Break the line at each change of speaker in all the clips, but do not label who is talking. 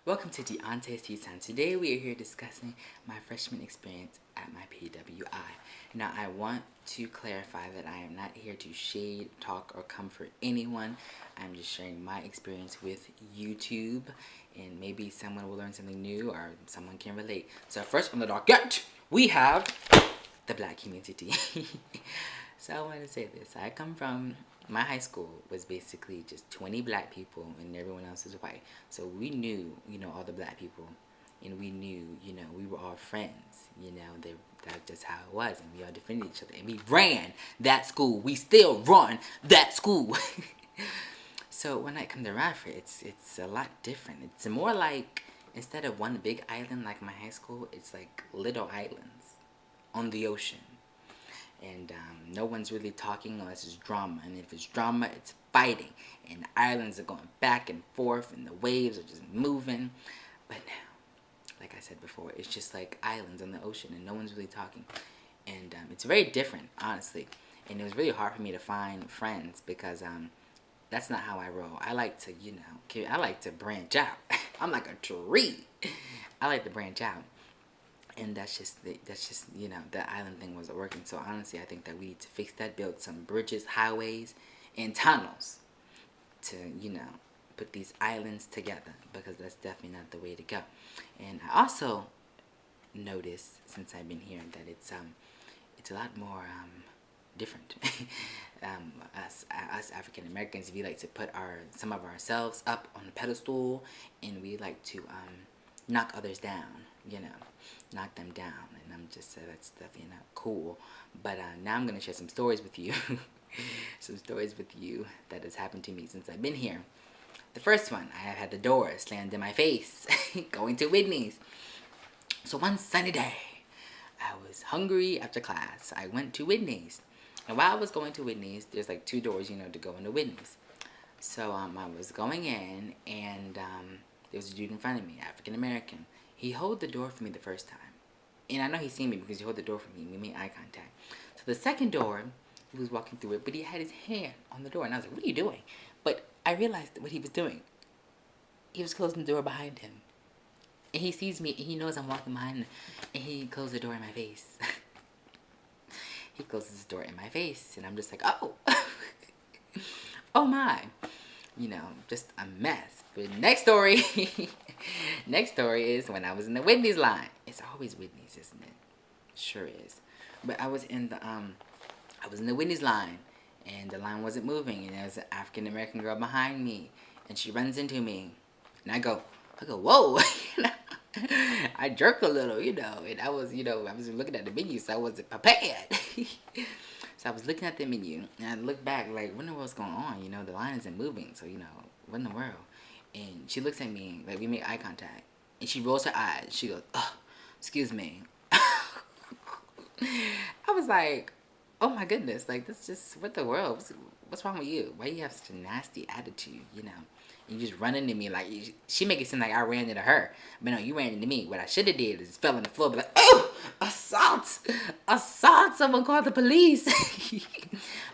Welcome to Deontay's Tea Time. Today we are here discussing my freshman experience at my PWI. Now I want to clarify that I am not here to shade, talk, or comfort anyone. I'm just sharing my experience with YouTube, and maybe someone will learn something new or someone can relate. So first on the docket, we have the black community. So I want to say this. I come from, my high school was basically just 20 black people and everyone else is white. So we knew, all the black people, and we knew, we were all friends. That's just how it was, and we all defended each other, and we ran that school. We still run that school. So when I come to Radford, it's a lot different. It's more like, instead of one big island like my high school, it's like little islands on the ocean. And no one's really talking unless it's drama. And if it's drama, it's fighting. And the islands are going back and forth, and the waves are just moving. But now, like I said before, it's just like islands on the ocean, and no one's really talking. And it's very different, honestly. And it was really hard for me to find friends because that's not how I roll. I like to, I like to branch out. I'm like a tree. I like to branch out. And that's just the island thing wasn't working. So honestly, I think that we need to fix that, build some bridges, highways, and tunnels to put these islands together, because that's definitely not the way to go. And I also noticed, since I've been here, that it's a lot more different. Us African Americans, we like to put some of ourselves up on a pedestal, and we like to knock others down, knock them down. And I'm just that's definitely not cool. But now I'm gonna share some stories with you. Some stories with you that has happened to me since I've been here. The first one, I have had the door slammed in my face going to Whitney's. So one sunny day, I was hungry after class. I went to Whitney's. And while I was going to Whitney's, there's like two doors, to go into Whitney's. So I was going in, and there was a dude in front of me, African American. He held the door for me the first time. And I know he seen me because he held the door for me. We made eye contact. So the second door, he was walking through it, but he had his hand on the door. And I was like, what are you doing? But I realized what he was doing. He was closing the door behind him. And he sees me, and he knows I'm walking behind him. And he closed the door in my face. He closes the door in my face. And I'm just like, oh. Oh my. Just a mess. But next story. Next story is when I was in the Whitney's line. It's always Whitney's, isn't it? Sure is. But I was in the Whitney's line, and the line wasn't moving, and there was an African American girl behind me, and she runs into me, and I go, whoa. I jerk a little, and I was looking at the menu, so I wasn't prepared. So I was looking at the menu, and I looked back, like, what in the world's going on? The line isn't moving, so, what in the world? And she looks at me, like, we make eye contact, and she rolls her eyes. She goes, oh, excuse me. I was like, oh my goodness, like, this just, what the world? What's wrong with you? Why do you have such a nasty attitude, And you just run into me, like, she make it seem like I ran into her. But no, you ran into me. What I should have did is fell on the floor, be like, oh, assault, someone called the police.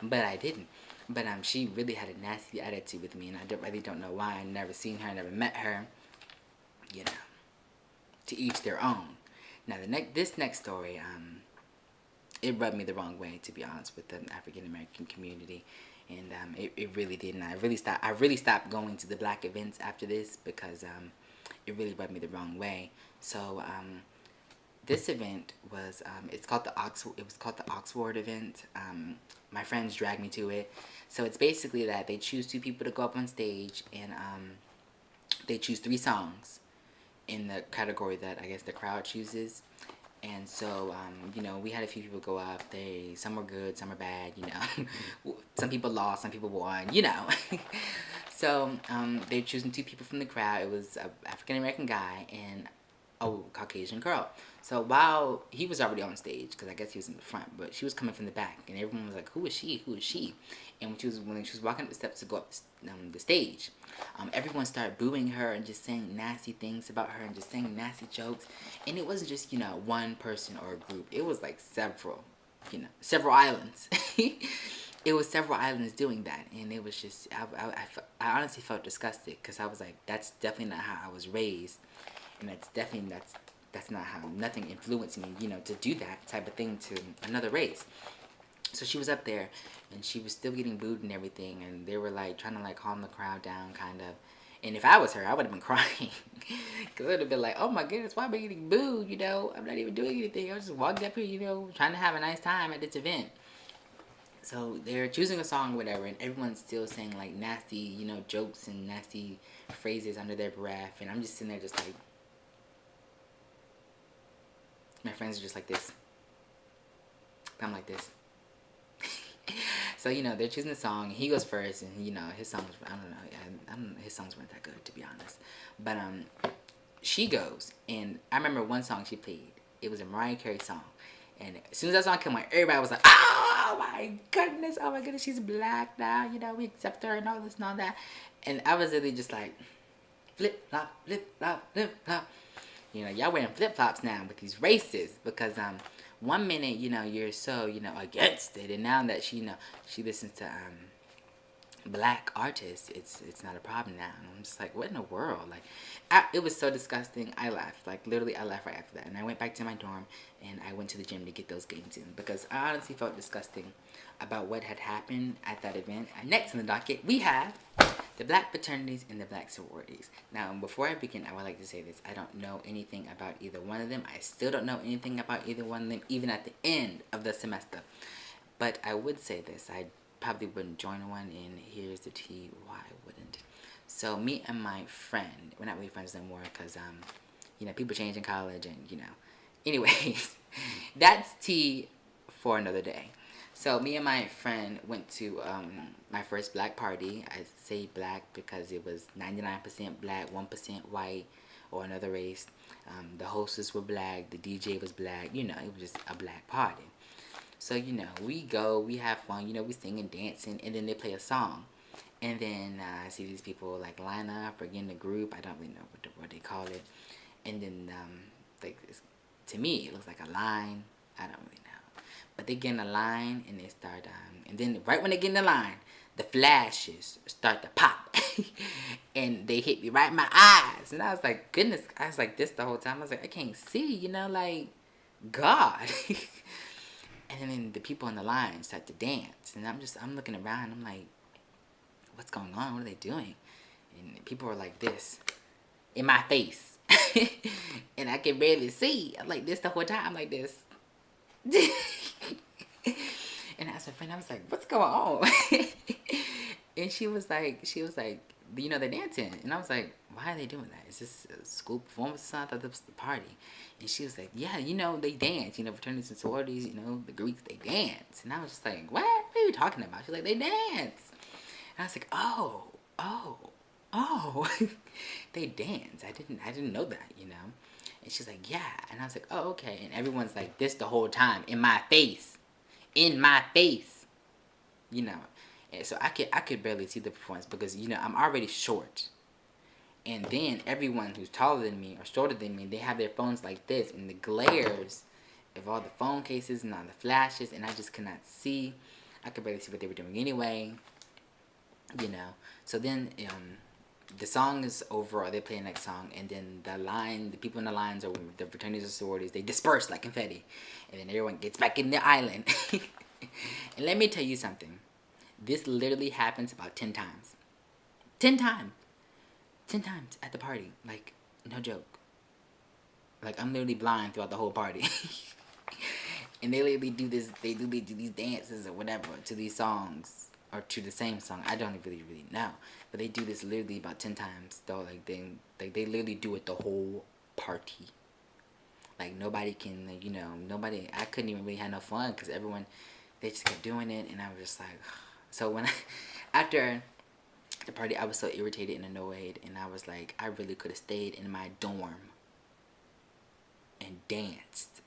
But I didn't. But she really had a nasty attitude with me, and I really don't know why. I never seen her, never met her. To each their own. Now this next story, it rubbed me the wrong way, to be honest, with the African American community, and it really did. And I really stopped going to the black events after this, because it really rubbed me the wrong way. So this event was it was called the Oxford event. My friends dragged me to it. So it's basically that they choose two people to go up on stage, and they choose 3 songs in the category that I guess the crowd chooses. And so, we had a few people go up. Some were good, some were bad, Some people lost, some people won, So, they're choosing 2 people from the crowd. It was an African-American guy and a Caucasian girl. So while he was already on stage, because I guess he was in the front, but she was coming from the back, and everyone was like, who is she? Who is she? And when she was walking up the steps to go up the stage, everyone started booing her and just saying nasty things about her and just saying nasty jokes. And it wasn't just, one person or a group. It was like several islands. it was several islands doing that, and it was just I honestly felt disgusted because I was like, that's definitely not how I was raised, and that's not how, nothing influenced me, to do that type of thing to another race. So she was up there, and she was still getting booed and everything, and they were like trying to like calm the crowd down, kind of. And if I was her, I would have been crying, because it would have been like, oh my goodness, why am I getting booed? I'm not even doing anything. I was just walking up here, trying to have a nice time at this event. So they're choosing a song, or whatever, and everyone's still saying like nasty, jokes and nasty phrases under their breath, and I'm just sitting there, just like, my friends are just like this. I'm like this. So they're choosing the song. He goes first, and his songs. I don't know. His songs weren't that good, to be honest. But she goes, and I remember one song she played. It was a Mariah Carey song, and as soon as that song came on, everybody was like, "Oh my goodness! Oh my goodness! She's black now. We accept her and all this and all that." And I was really just like, flip flop, flip flop, flip flop. Y'all wearing flip flops now with these races, because one minute you're so against it, and now that she listens to black artists, it's not a problem now. And I'm just like, what in the world? Like, it was so disgusting. I laughed, like literally I laughed right after that, and I went back to my dorm and I went to the gym to get those gains in, because I honestly felt disgusting about what had happened at that event. And next on the docket, we have the black fraternities and the black sororities. Now, before I begin, I would like to say this. I don't know anything about either one of them. I still don't know anything about either one of them, even at the end of the semester. But I would say this. I probably wouldn't join one, and here's the tea why I wouldn't. So, me and my friend, we're not really friends anymore, because, people change in college, and, Anyways, that's tea for another day. So me and my friend went to my first black party. I say black because it was 99% black, 1% white, or another race. The hostess were black, the DJ was black. It was just a black party. So we go, we have fun. We sing and dancing, and then they play a song, and then I see these people like line up or get in a group. I don't really know what they call it, and then like to me it looks like a line. I don't really know. But they get in a line, and they start, and then right when they get in the line, the flashes start to pop. And they hit me right in my eyes. And I was like, goodness, I was like this the whole time. I was like, I can't see, like, God. And then the people in the line start to dance. And I'm looking around, I'm like, what's going on? What are they doing? And people are like this, in my face. And I can barely see. I'm like this the whole time. I'm like this. And I asked my friend, I was like, what's going on? And she was like, they're dancing. And I was like, why are they doing that? Is this a school performance or something? I thought this was the party. And she was like, yeah, they dance. Fraternities and sororities, the Greeks, they dance. And I was just like, what are you talking about? She's like, they dance. And I was like, oh. They dance. I didn't know that, And she's like, yeah. And I was like, oh, okay. And everyone's like this the whole time, in my face. And so I could barely see the performance, because I'm already short, and then everyone who's taller than me or shorter than me, they have their phones like this, and the glares of all the phone cases and all the flashes, and I just could not see. I could barely see what they were doing anyway. So then the song is over, or they play the next song, and then the people in the lines, or the fraternities or sororities, they disperse like confetti, and then everyone gets back in the island. And let me tell you something. This literally happens about 10 times. 10 times. 10 times at the party. Like, no joke. Like, I'm literally blind throughout the whole party. And they literally do this, they do these dances or whatever to these songs, or to the same song. I don't really know. But they do this literally about 10 times, though. Like, they literally do it the whole party. Like, nobody can, nobody, I couldn't even really have no fun, because everyone, they just kept doing it, and I was just like, so after the party, I was so irritated and annoyed, and I was like, I really could have stayed in my dorm and danced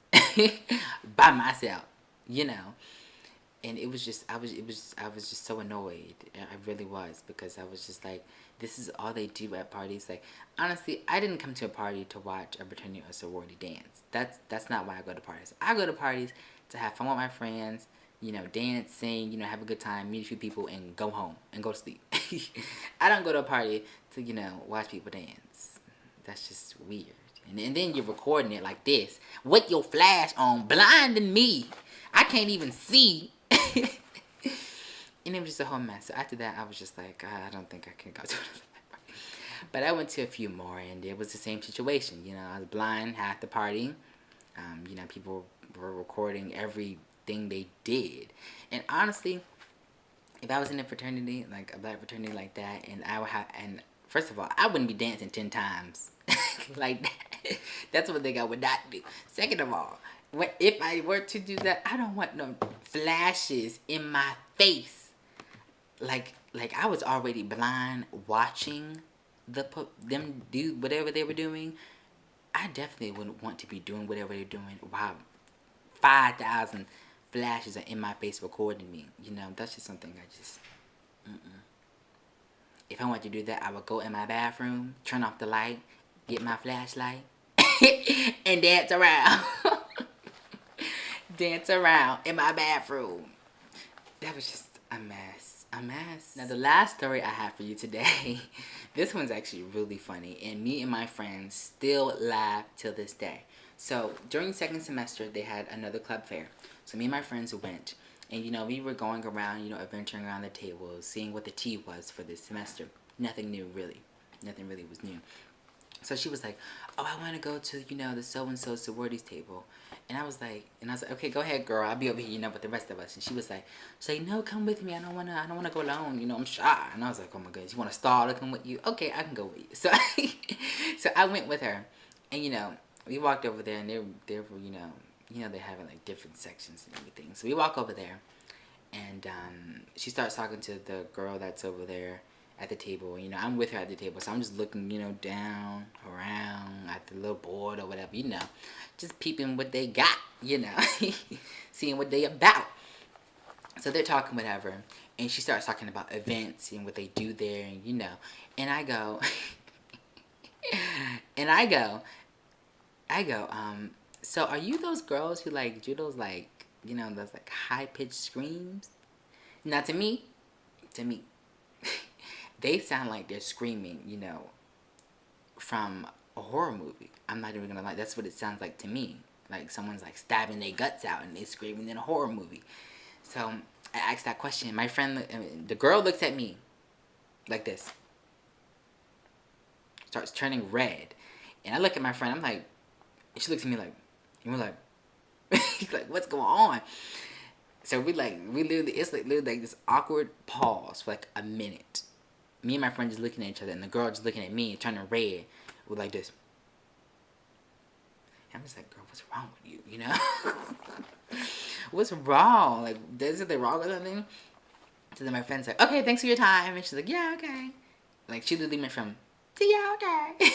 by myself, and it was just, I was just so annoyed. I really was, because I was just like, this is all they do at parties. Like, honestly, I didn't come to a party to watch a fraternity or sorority dance. That's not why I go to parties. I go to parties to have fun with my friends, you know, dance, sing, you know, have a good time, meet a few people, and go home and go to sleep. I don't go to a party to, you know, watch people dance. That's just weird. And then you're recording it like this with your flash on, blinding me. I can't even see. And it was just a whole mess. So after that, I was just like, I don't think I can go to another party. But I went to a few more, and it was the same situation. You know, I was blind half the party. You know, people were recording everything they did. And honestly, if I was in a fraternity, like a black fraternity like that, and I would have, and first of all, I wouldn't be dancing 10 times like that. That's one thing I would not do. Second of all, if I were to do that, I don't want no flashes in my face. Like I was already blind watching them do whatever they were doing. I definitely wouldn't want to be doing whatever they're doing while 5,000 flashes are in my face recording me. You know, that's just something I just, if I want to do that, I would go in my bathroom, turn off the light, get my flashlight, and dance around. Dance around in my bathroom. That was just a mess. A mess. Now, the last story I have for you today, this one's actually really funny, and me and my friends still laugh till this day. So, during second semester, they had another club fair. So, me and my friends went, and, you know, we were going around, you know, adventuring around the tables, seeing what the tea was for this semester. Nothing new, really. Nothing really was new. So she was like, oh, I want to go to, you know, the so-and-so sororities table. And I was like, okay, go ahead, girl. I'll be over here, you know, with the rest of us. And she was like, no, come with me. I don't want to go alone. You know, I'm shy. And I was like, oh my goodness, you want to stall to come with you? Okay, I can go with you. So, so I went with her. And, you know, we walked over there, and they were, you know, they're having like different sections and everything. So we walk over there, and she starts talking to the girl that's over there at the table. You know, I'm with her at the table, so I'm just looking, you know, down, around at the little board or whatever, you know, just peeping what they got, you know, seeing what they about. So they're talking whatever, and she starts talking about events and what they do there, and you know, and I go, and I go, so are you those girls who like do those like, you know, those like high pitched screams? Now to me, they sound like they're screaming, you know, from a horror movie. I'm not even gonna lie, that's what it sounds like to me. Like someone's like stabbing their guts out and they're screaming in a horror movie. So I asked that question. My friend, the girl looks at me like this, starts turning red, and I look at my friend. I'm like, and she looks at me like, and we're like, like what's going on? So we literally, it's like literally like this awkward pause for like a minute. Me and my friend just looking at each other, and the girl just looking at me, turning red, with like this. And I'm just like, girl, what's wrong with you? You know, what's wrong? Like, is something wrong with something? So then my friend's like, okay, thanks for your time, and she's like, yeah, okay. Like she literally went from, yeah, okay.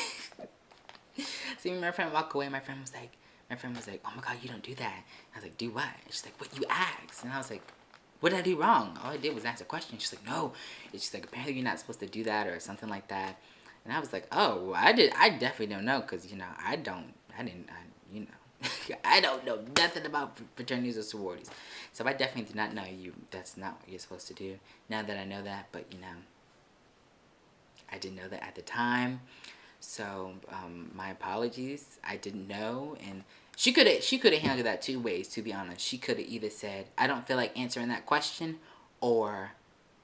So me and my friend walk away. My friend was like, oh my god, you don't do that. I was like, do what? And she's like, what you asked? And I was like, what did I do wrong? All I did was ask a question. She's like, no. And she's like, apparently you're not supposed to do that or something like that. And I was like, oh, well, I definitely don't know, because, you know, you know, I don't know nothing about fraternities or sororities. So I definitely did not know that's not what you're supposed to do. Now that I know that, but, you know, I didn't know that at the time. So, my apologies. I didn't know, and she could have handled that two ways, to be honest. She could have either said, I don't feel like answering that question, or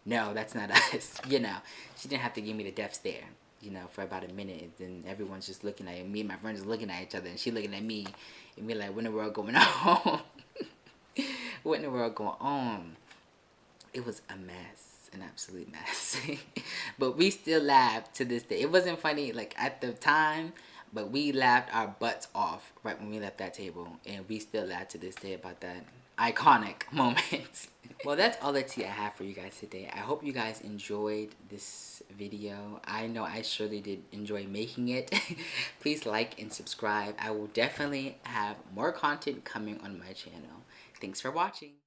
no, that's not us. You know, she didn't have to give me the death stare, you know, for about a minute. And everyone's just looking at me and my friends looking at each other, and she looking at me and me like, what in the world going on? What in the world going on? It was a mess, an absolute mess. But we still laugh to this day. It wasn't funny like at the time, but we laughed our butts off right when we left that table, and we still laugh to this day about that iconic moment. Well, that's all the tea I have for you guys today. I hope you guys enjoyed this video. I know I surely did enjoy making it. Please like and subscribe. I will definitely have more content coming on my channel. Thanks for watching.